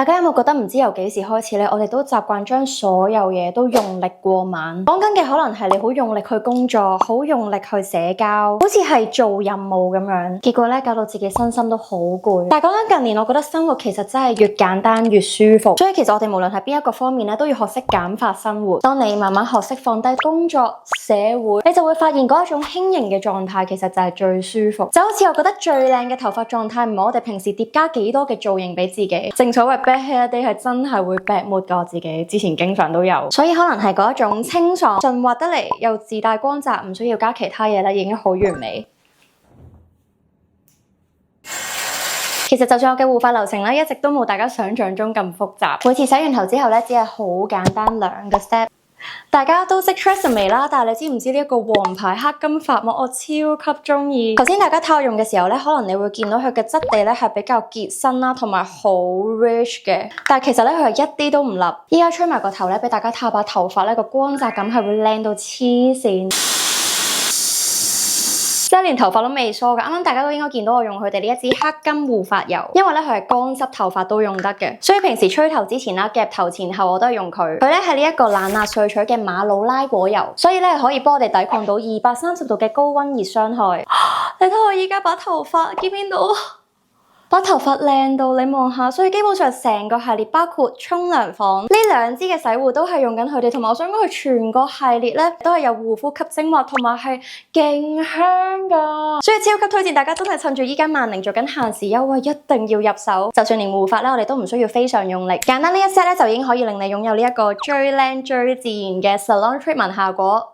大家有冇覺得唔知由幾時開始咧，我哋都習慣將所有嘢都用力過猛。講緊嘅可能係你好用力去工作，好用力去社交，好似係做任務咁樣，結果咧搞到自己身心都好攰。但係講緊近年，我覺得生活其實真係越簡單越舒服。所以其實我哋無論係邊一個方面咧，都要學識簡化生活。當你慢慢學識放低工作、社會，你就會發現嗰一種輕盈嘅狀態，其實就係最舒服。就好似我覺得最靚嘅頭髮狀態，唔係我哋平時疊加幾多嘅造型俾自己。正所謂 bad hair day 係真係會 bad mood㗎，我自己之前經常都有。所以可能係嗰一種清爽、順滑得嚟，又自帶光澤，唔需要加其他嘢咧，已經好完美。其實就算我嘅護髮流程咧，一直都冇大家想象中咁複雜。每次洗完頭之後咧，只係好簡單2個 step。大家都識 Tresemme 啦，但係你知唔知呢一個黃牌黑金髮膜我超級中意。頭先大家睇我用嘅時候咧，可能你會見到佢嘅質地咧係比較結身啦，同埋好 rich 嘅。但係其實咧佢係一啲都唔立。依家吹埋個頭咧，俾大家睇下把頭髮咧個光澤感係會靚到黐線。即係連頭髮都未梳嘅，啱啱大家都應該見到我用佢哋呢一支黑金護髮油，因為咧佢係乾濕頭髮都用得嘅，所以平時吹頭之前啦、夾頭前後我都係用佢。佢咧係呢一個冷壓萃取嘅馬魯拉果油，所以咧可以幫我哋抵抗到230度嘅高溫熱傷害。你睇我依家把頭髮見唔見到？把頭髮靚到你望下，所以基本上成個系列包括沖涼房呢2支嘅洗護都係用緊佢哋，同埋我想講佢全個系列咧都係有護膚級精華，同埋係勁香噶，所以超級推薦大家真係趁住依家萬寧做緊限時優惠，一定要入手。就算連護髮咧，我哋都唔需要非常用力，簡單呢一 set 咧就已經可以令你擁有呢一個最靚最自然嘅 salon treatment 效果。